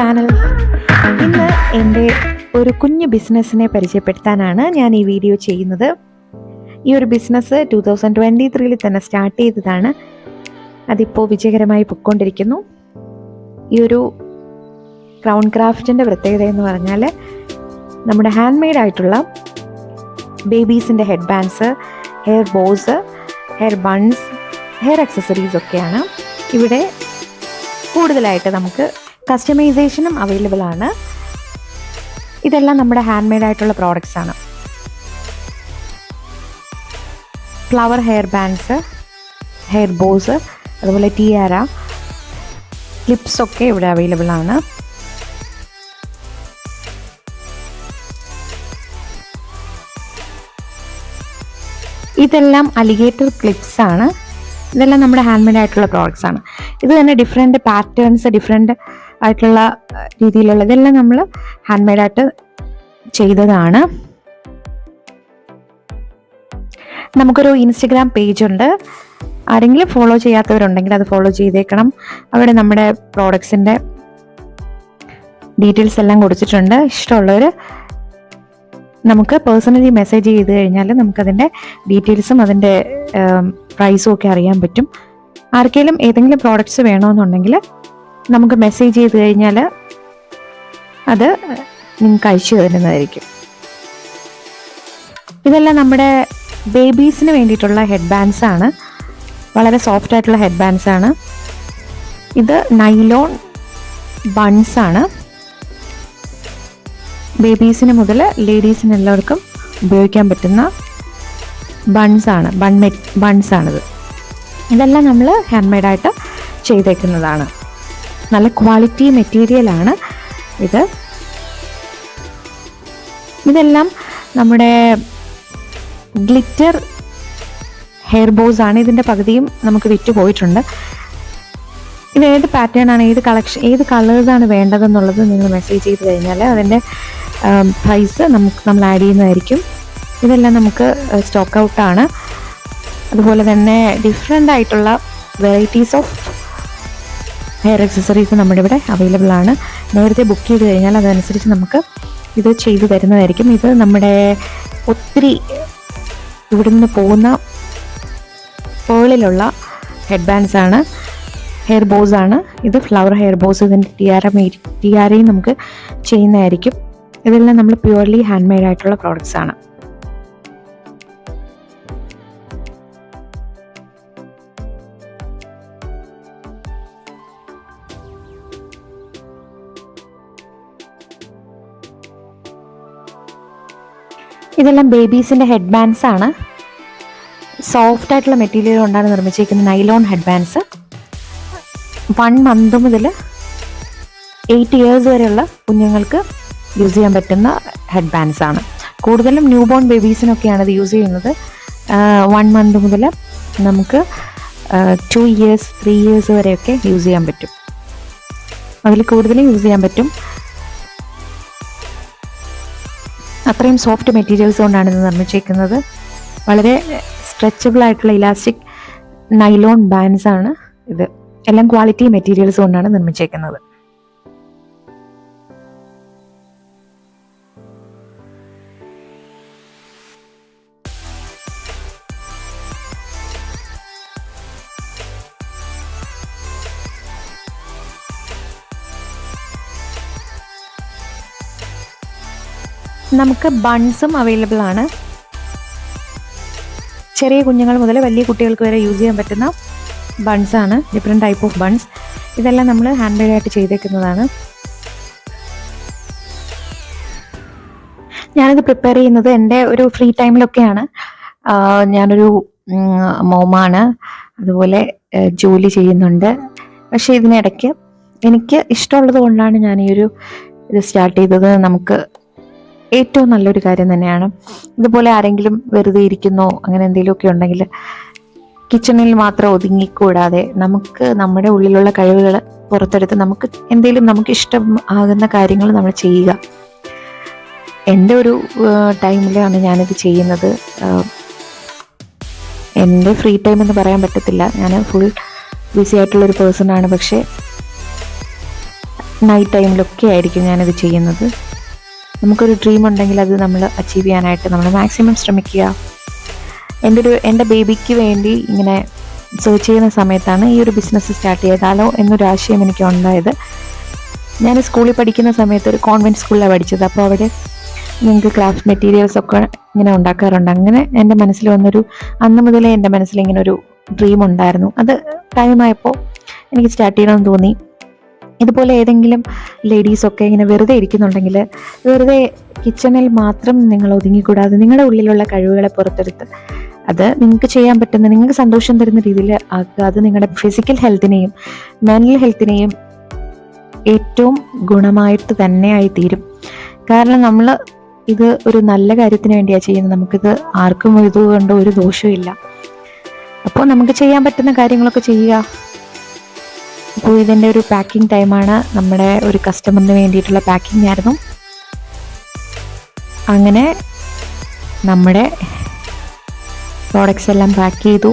Channel. ഇന്ന് എൻ്റെ ഒരു കുഞ്ഞു ബിസിനസ്സിനെ പരിചയപ്പെടുത്താനാണ് ഞാൻ ഈ വീഡിയോ ചെയ്യുന്നത്. ഈ ഒരു ബിസിനസ് 2023 തന്നെ സ്റ്റാർട്ട് ചെയ്തതാണ്. അതിപ്പോൾ വിജയകരമായി പൊയ്ക്കൊണ്ടിരിക്കുന്നു. ഈ ഒരു ക്രൗൺ ക്രാഫ്റ്റിൻ്റെ പ്രത്യേകത എന്ന് പറഞ്ഞാൽ നമ്മുടെ ഹാൻഡ് മെയ്ഡ് ആയിട്ടുള്ള ബേബീസിൻ്റെ head bands, hair bows, hair buns, hair accessories ഒക്കെയാണ് ഇവിടെ കൂടുതലായിട്ട്. നമുക്ക് കസ്റ്റമൈസേഷനും അവൈലബിൾ ആണ്. ഇതെല്ലാം നമ്മുടെ ഹാൻഡ് മെയ്ഡ് ആയിട്ടുള്ള പ്രോഡക്റ്റ്സ് ആണ്. Flower hair bands, hair bows, അതുപോലെ ടിയാര, ക്ലിപ്സ് ഒക്കെ ഇവിടെ അവൈലബിൾ ആണ്. ഇതെല്ലാം അലിഗേറ്റർ ക്ലിപ്സ് ആണ്. ഇതെല്ലാം നമ്മുടെ ഹാൻഡ് മെയ്ഡ് ആയിട്ടുള്ള പ്രോഡക്റ്റ്സ് ആണ്. ഇത് തന്നെ ഡിഫറെൻറ്റ് പാറ്റേൺസ്, ഡിഫറെൻറ്റ് ആയിട്ടുള്ള രീതിയിലുള്ള ഇതെല്ലാം നമ്മൾ ഹാൻഡ് മെയ്ഡ് ആയിട്ട് ചെയ്തതാണ്. നമുക്കൊരു ഇൻസ്റ്റഗ്രാം പേജ് ഉണ്ട്. ആരെങ്കിലും ഫോളോ ചെയ്യാത്തവരുണ്ടെങ്കിൽ അത് ഫോളോ ചെയ്തേക്കണം. അവിടെ നമ്മുടെ പ്രോഡക്ട്സിൻ്റെ ഡീറ്റെയിൽസ് എല്ലാം കൊടുത്തിട്ടുണ്ട്. ഇഷ്ടമുള്ളവർ നമുക്ക് പേഴ്സണലി മെസ്സേജ് ചെയ്ത് കഴിഞ്ഞാൽ നമുക്കതിൻ്റെ ഡീറ്റെയിൽസും അതിൻ്റെ പ്രൈസും ഒക്കെ അറിയാൻ പറ്റും. ആർക്കെങ്കിലും ഏതെങ്കിലും പ്രോഡക്റ്റ്സ് വേണമെന്നുണ്ടെങ്കിൽ നമുക്ക് മെസ്സേജ് ചെയ്ത് കഴിഞ്ഞാൽ അത് നിങ്ങൾക്ക് അയച്ചു തരുന്നതായിരിക്കും. ഇതെല്ലാം നമ്മുടെ ബേബീസിന് വേണ്ടിയിട്ടുള്ള ഹെഡ് ബാൻഡ്സ് ആണ്. വളരെ സോഫ്റ്റ് ആയിട്ടുള്ള ഹെഡ് ബാൻഡ്സ് ആണ്. ഇത് നൈലോൺ ബൺസ് ആണ്. ബേബീസിന് മുതൽ ലേഡീസിന് എല്ലാവർക്കും ഉപയോഗിക്കാൻ പറ്റുന്ന ബൺസാണ്, ബൺസാണിത്. ഇതെല്ലാം നമ്മൾ ഹാൻഡ് മെയ്ഡായിട്ട് ചെയ്തേക്കുന്നതാണ്. നല്ല ക്വാളിറ്റി മെറ്റീരിയലാണ് ഇത്. ഇതെല്ലാം നമ്മുടെ ഗ്ലിറ്റർ ഹെയർ ബോസ് ആണ്. ഇതിൻ്റെ പകുതിയും നമുക്ക് വിറ്റ് പോയിട്ടുണ്ട്. ഇത് ഏത് പാറ്റേൺ ആണ്, ഏത് കളക്ഷൻ, ഏത് കളേഴ്സാണ് വേണ്ടതെന്നുള്ളത് നിങ്ങൾ മെസ്സേജ് ചെയ്ത് കഴിഞ്ഞാൽ അതിൻ്റെ പ്രൈസ് നമ്മൾ ആഡ് ചെയ്യുന്നതായിരിക്കും. ഇതെല്ലാം നമുക്ക് സ്റ്റോക്ക് ഔട്ടാണ്. അതുപോലെ തന്നെ ഡിഫറെൻ്റ് ആയിട്ടുള്ള വെറൈറ്റീസ് ഓഫ് ഹെയർ അക്സസറീസ് നമ്മുടെ ഇവിടെ അവൈലബിൾ ആണ്. നേരത്തെ ബുക്ക് ചെയ്ത് കഴിഞ്ഞാൽ അതനുസരിച്ച് നമുക്ക് ഇത് ചെയ്തു തരുന്നതായിരിക്കും. ഇത് നമ്മുടെ ഒത്തിരി ഇവിടുന്ന് പോകുന്ന പേളിലുള്ള ഹെഡ് ബാൻഡ്സ് ആണ്, ഹെയർ ബോസ് ആണ്. ഇത് ഫ്ലവർ ഹെയർ ബോസ്. ഇതിൻ്റെ ടിയാരയും നമുക്ക് ചെയ്യുന്നതായിരിക്കും. ഇതെല്ലാം നമ്മൾ പ്യുവർലി ഹാൻഡ് മെയ്ഡ് ആയിട്ടുള്ള പ്രോഡക്റ്റ്സ് ആണ്. ഇതെല്ലാം ബേബീസിൻ്റെ ഹെഡ് ബാൻഡ്സ് ആണ്. സോഫ്റ്റ് ആയിട്ടുള്ള മെറ്റീരിയൽ കൊണ്ടാണ് നിർമ്മിച്ചിരിക്കുന്നത്. Nylon head bands. 1 month മുതൽ 8 years വരെയുള്ള കുഞ്ഞുങ്ങൾക്ക് യൂസ് ചെയ്യാൻ പറ്റുന്ന ഹെഡ് ബാൻഡ്സ് ആണ്. കൂടുതലും ന്യൂ ബോൺ ബേബീസിനൊക്കെയാണ് ഇത് യൂസ് ചെയ്യുന്നത്. 1 month മുതൽ നമുക്ക് 2 years 3 years വരെയൊക്കെ യൂസ് ചെയ്യാൻ പറ്റും. അതിൽ കൂടുതലും യൂസ് ചെയ്യാൻ പറ്റും. അത്രയും സോഫ്റ്റ് മെറ്റീരിയൽസ് കൊണ്ടാണ് ഇത് നിർമ്മിച്ചിരിക്കുന്നത്. വളരെ സ്ട്രെച്ചബിൾ ആയിട്ടുള്ള ഇലാസ്റ്റിക് നൈലോൺ ബാൻഡ്സ് ആണ് ഇത്. എല്ലാം ക്വാളിറ്റി മെറ്റീരിയൽസ് കൊണ്ടാണ് നിർമ്മിച്ചേക്കുന്നത്. നമുക്ക് ബൺസും അവൈലബിൾ ആണ്. ചെറിയ കുഞ്ഞുങ്ങൾ മുതൽ വലിയ കുട്ടികൾക്ക് വരെ യൂസ് ചെയ്യാൻ പറ്റുന്ന ബൺസാണ്. Different type of buns. ഇതെല്ലാം നമ്മൾ ഹാൻഡ് മെയ്ഡ് ആയിട്ട് ചെയ്തേക്കുന്നതാണ്. ഞാനിത് പ്രിപ്പയർ ചെയ്യുന്നത് എൻ്റെ ഒരു ഫ്രീ ടൈമിലൊക്കെയാണ്. ഞാനൊരു മോമാണ്, അതുപോലെ ജോലി ചെയ്യുന്നുണ്ട്. പക്ഷേ ഇതിനിടയ്ക്ക് എനിക്ക് ഇഷ്ടമുള്ളത് കൊണ്ടാണ് ഞാൻ ഈ ഒരു ഇത് സ്റ്റാർട്ട് ചെയ്തത്. നമുക്ക് ഏറ്റവും നല്ലൊരു കാര്യം തന്നെയാണ്. ഇതുപോലെ ആരെങ്കിലും വെറുതെ ഇരിക്കുന്നോ അങ്ങനെ എന്തെങ്കിലുമൊക്കെ ഉണ്ടെങ്കിൽ കിച്ചണിൽ മാത്രം ഒതുങ്ങിക്കൂടാതെ നമുക്ക് നമ്മുടെ ഉള്ളിലുള്ള കഴിവുകൾ പുറത്തെടുത്ത് നമുക്ക് എന്തെങ്കിലും നമുക്ക് ഇഷ്ടം ആകുന്ന കാര്യങ്ങൾ നമ്മൾ ചെയ്യുക. എൻ്റെ ഒരു ടൈമിലാണ് ഞാനിത് ചെയ്യുന്നത്. എൻ്റെ ഫ്രീ ടൈം എന്ന് പറയാൻ പറ്റത്തില്ല, ഞാൻ ഫുൾ ബിസി ആയിട്ടുള്ളൊരു പേഴ്സണാണ്. പക്ഷേ നൈറ്റ് ടൈമിലൊക്കെ ആയിരിക്കും ഞാനിത് ചെയ്യുന്നത്. നമുക്കൊരു ഡ്രീം ഉണ്ടെങ്കിൽ അത് നമ്മൾ അച്ചീവ് ചെയ്യാനായിട്ട് നമ്മൾ മാക്സിമം ശ്രമിക്കുക. എൻ്റെ ബേബിക്ക് വേണ്ടി ഇങ്ങനെ സെർച്ച് ചെയ്യുന്ന സമയത്താണ് ഈ ഒരു ബിസിനസ് സ്റ്റാർട്ട് ചെയ്താലോ എന്നൊരു ആശയം എനിക്ക് ഉണ്ടായത്. ഞാൻ സ്കൂളിൽ പഠിക്കുന്ന സമയത്ത് ഒരു കോൺവെൻറ്റ് സ്കൂളിലാണ് പഠിച്ചത്. അപ്പോൾ അവിടെ നിങ്ങൾക്ക് ക്രാഫ്റ്റ് മെറ്റീരിയൽസ് ഒക്കെ ഇങ്ങനെ ഉണ്ടാക്കാറുണ്ട്. അങ്ങനെ എൻ്റെ മനസ്സിൽ വന്നൊരു, അന്ന് മുതലേ എൻ്റെ മനസ്സിൽ ഇങ്ങനെ ഒരു ഡ്രീം ഉണ്ടായിരുന്നു. അത് ടൈമായപ്പോൾ എനിക്ക് സ്റ്റാർട്ട് ചെയ്യണമെന്ന് തോന്നി. ഇതുപോലെ ഏതെങ്കിലും ലേഡീസൊക്കെ ഇങ്ങനെ വെറുതെ ഇരിക്കുന്നുണ്ടെങ്കിൽ, വെറുതെ കിച്ചണിൽ മാത്രം നിങ്ങൾ ഒതുങ്ങിക്കൂടാതെ നിങ്ങളുടെ ഉള്ളിലുള്ള കഴിവുകളെ പുറത്തെടുത്ത് അത് നിങ്ങൾക്ക് ചെയ്യാൻ പറ്റുന്ന, നിങ്ങൾക്ക് സന്തോഷം തരുന്ന രീതിയിൽ ആക്കുക. അത് നിങ്ങളുടെ ഫിസിക്കൽ ഹെൽത്തിനെയും മെൻ്റൽ ഹെൽത്തിനെയും ഏറ്റവും ഗുണമായിട്ട് തന്നെയായി തീരും. കാരണം നമ്മൾ ഇത് ഒരു നല്ല കാര്യത്തിന് വേണ്ടിയാണ് ചെയ്യുന്നത്. നമുക്കിത് ആർക്കും ഇതുകൊണ്ട് ഒരു ദോഷവും ഇല്ല. അപ്പോൾ നമുക്ക് ചെയ്യാൻ പറ്റുന്ന കാര്യങ്ങളൊക്കെ ചെയ്യുക. അപ്പോൾ ഇതിൻ്റെ ഒരു പാക്കിംഗ് ടൈമാണ്. നമ്മുടെ ഒരു കസ്റ്റമറിന് വേണ്ടിയിട്ടുള്ള പാക്കിംഗ് ആയിരുന്നു. അങ്ങനെ നമ്മുടെ പ്രോഡക്റ്റ്സ് എല്ലാം പാക്ക് ചെയ്തു.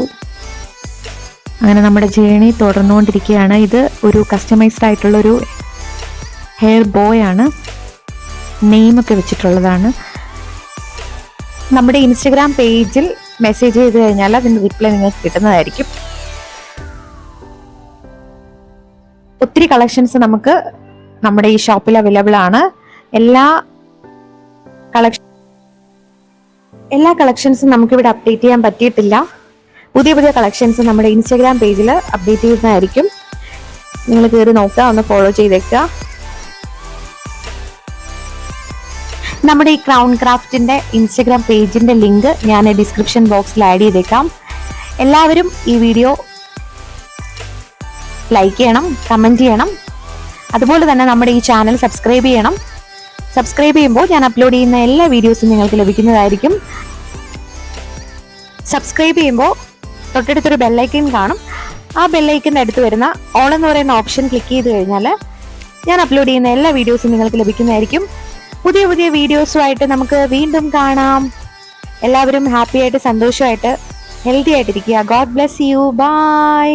അങ്ങനെ നമ്മുടെ ജേണി തുടർന്നുകൊണ്ടിരിക്കുകയാണ്. ഇത് ഒരു കസ്റ്റമൈസ്ഡ് ആയിട്ടുള്ളൊരു ഹെയർ ബോയ് ആണ്. നെയിമൊക്കെ വെച്ചിട്ടുള്ളതാണ്. നമ്മുടെ ഇൻസ്റ്റഗ്രാം പേജിൽ മെസ്സേജ് ചെയ്ത് കഴിഞ്ഞാൽ അതിൻ്റെ റിപ്ലൈ നിങ്ങൾക്ക് കിട്ടുന്നതായിരിക്കും. ഒത്തിരി കളക്ഷൻസ് നമുക്ക് നമ്മുടെ ഈ ഷോപ്പിൽ അവൈലബിൾ ആണ്. എല്ലാ കളക്ഷൻസും നമുക്കിവിടെ അപ്ഡേറ്റ് ചെയ്യാൻ പറ്റിയിട്ടില്ല. പുതിയ പുതിയ കളക്ഷൻസ് നമ്മുടെ ഇൻസ്റ്റഗ്രാം പേജിൽ അപ്ഡേറ്റ് ചെയ്യുന്നതായിരിക്കും. നിങ്ങൾ കയറി നോക്കുക, ഒന്ന് ഫോളോ ചെയ്തേക്കുക. നമ്മുടെ ഈ ക്രൗൺ ക്രാഫ്റ്റിന്റെ ഇൻസ്റ്റഗ്രാം പേജിന്റെ ലിങ്ക് ഞാൻ ഡിസ്ക്രിപ്ഷൻ ബോക്സിൽ ആഡ് ചെയ്തേക്കാം. എല്ലാവരും ഈ വീഡിയോ ലൈക്ക് ചെയ്യണം, കമൻറ്റ് ചെയ്യണം. അതുപോലെ തന്നെ നമ്മുടെ ഈ ചാനൽ സബ്സ്ക്രൈബ് ചെയ്യണം. സബ്സ്ക്രൈബ് ചെയ്യുമ്പോൾ ഞാൻ അപ്ലോഡ് ചെയ്യുന്ന എല്ലാ വീഡിയോസും നിങ്ങൾക്ക് ലഭിക്കുന്നതായിരിക്കും. സബ്സ്ക്രൈബ് ചെയ്യുമ്പോൾ തൊട്ടടുത്തൊരു ബെല്ലൈക്കൻ കാണും. ആ ബെല്ലൈക്കൻ്റെ അടുത്ത് വരുന്ന ഓൾ എന്ന് പറയുന്ന ഓപ്ഷൻ ക്ലിക്ക് ചെയ്ത് കഴിഞ്ഞാൽ ഞാൻ അപ്ലോഡ് ചെയ്യുന്ന എല്ലാ വീഡിയോസും നിങ്ങൾക്ക് ലഭിക്കുന്നതായിരിക്കും. പുതിയ പുതിയ വീഡിയോസുമായിട്ട് നമുക്ക് വീണ്ടും കാണാം. എല്ലാവരും ഹാപ്പി ആയിട്ട്, സന്തോഷമായിട്ട്, ഹെൽത്തി ആയിട്ടിരിക്കുക. God bless you. ബൈ.